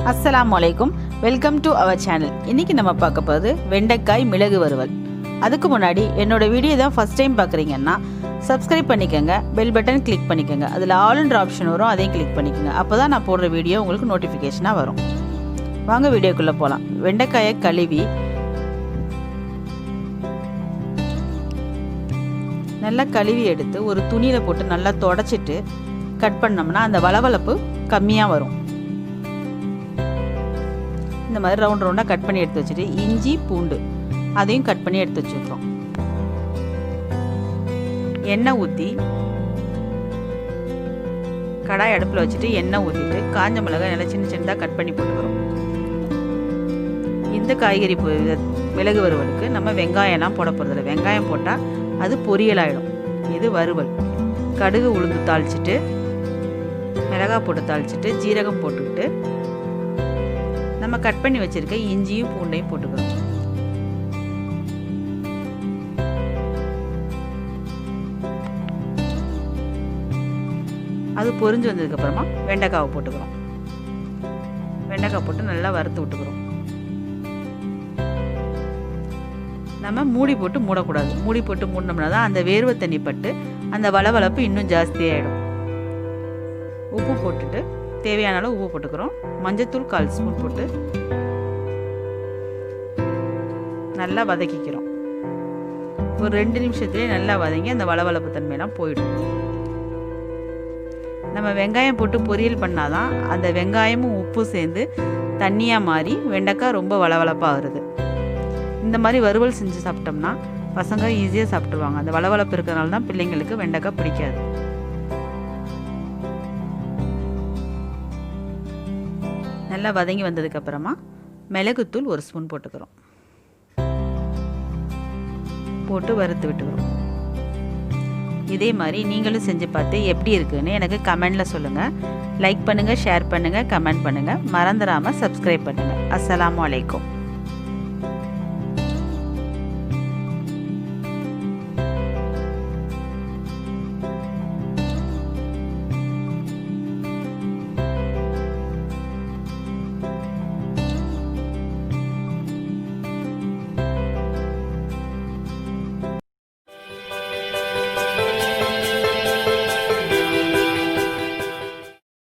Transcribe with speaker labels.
Speaker 1: அஸ்ஸலாமு அலைக்கும். Welcome to our channel. இன்றைக்கி நம்ம பார்க்க போகிறது வெண்டைக்காய் மிளகு வறுவல். அதுக்கு முன்னாடி என்னோட வீடியோ தான் ஃபஸ்ட் டைம் பார்க்குறீங்கன்னா சப்ஸ்கிரைப் பண்ணிக்கோங்க, பெல் பட்டன் கிளிக் பண்ணிக்கோங்க. அதில் ஆல்ன்ற ஆப்ஷன் வரும், அதையும் கிளிக் பண்ணிக்கோங்க. அப்போ தான் நான் போடுற வீடியோ உங்களுக்கு நோட்டிஃபிகேஷனாக வரும். வாங்க வீடியோக்குள்ளே போகலாம். வெண்டைக்காயை கழுவி நல்லா கழுவி எடுத்து ஒரு துணியில் போட்டு நல்லா தொடச்சிட்டு கட் பண்ணோம்னா அந்த வளவளப்பு கம்மியாக வரும். இந்த மாதிரி ரவுண்ட் ரவுண்டாக கட் பண்ணி எடுத்து வச்சுட்டு இஞ்சி பூண்டு அதையும் கட் பண்ணி எடுத்து வச்சுக்கிறோம். எண்ணெய் ஊற்றி கடாய் அடுப்பில் வச்சுட்டு எண்ணெய் ஊற்றிட்டு காஞ்ச மிளகாய் நல்லா சின்ன சின்னதாக கட் பண்ணி போட்டுக்கிறோம். இந்த காய்கறி மிளகு வறுவலுக்கு நம்ம வெங்காயம்லாம் போட போகிறதில்ல. வெங்காயம் போட்டால் அது பொரியல் ஆகிடும். இது வறுவல். கடுகு உளுந்து தாளிச்சிட்டு மிளகாய் போட்டு தாளிச்சிட்டு ஜீரகம் போட்டுக்கிட்டு நம்ம கட் பண்ணி வச்சுருக்க இஞ்சியும் பூண்டையும் போட்டுக்கிறோம். அது பொரிஞ்சு வந்ததுக்கப்புறமா வெண்டைக்காவை போட்டுக்கிறோம். வெண்டைக்காய் போட்டு நல்லா வறுத்து விட்டுக்கிறோம். நம்ம மூடி போட்டு மூடக்கூடாது. மூடி போட்டு மூடினோம்னா தான் அந்த வேர்வை தண்ணி பட்டு அந்த வளவளப்பு இன்னும் ஜாஸ்தியாகிடும். உப்பு போட்டுட்டு தேவையான அளவு உப்பு போட்டுக்கிறோம். மஞ்சத்தூள் 1/4 ஸ்பூன் போட்டு நல்லா வதக்கிக்கிறோம். ஒரு 2 நிமிஷத்துலேயே நல்லா வதங்கி அந்த வளவளப்பு தன்மையெல்லாம் போயிடும். நம்ம வெங்காயம் போட்டு பொரியல் பண்ணாதான் அந்த வெங்காயமும் உப்பும் சேர்ந்து தண்ணியாக மாறி வெண்டைக்காய் ரொம்ப வளவளப்பாக வருது. இந்த மாதிரி வறுவல் செஞ்சு சாப்பிட்டோம்னா பசங்க ஈஸியாக சாப்பிட்ருவாங்க. அந்த வளவளப்பு இருக்கிறனால தான் பிள்ளைங்களுக்கு வெண்டைக்காய் பிடிக்காது. நல்லா வதங்கி வந்ததுக்கப்புறமா மிளகுத்தூள் 1 ஸ்பூன் போட்டுக்கிறோம். போட்டு வறுத்து விட்டுக்கிறோம். இதே மாதிரி நீங்களும் செஞ்சு பார்த்து எப்படி இருக்குன்னு எனக்கு கமெண்டில் சொல்லுங்கள். லைக் பண்ணுங்கள், ஷேர் பண்ணுங்கள், கமெண்ட் பண்ணுங்கள். மறந்துடாமல் சப்ஸ்கிரைப் பண்ணுங்கள். அஸ்ஸலாமு அலைக்கும்.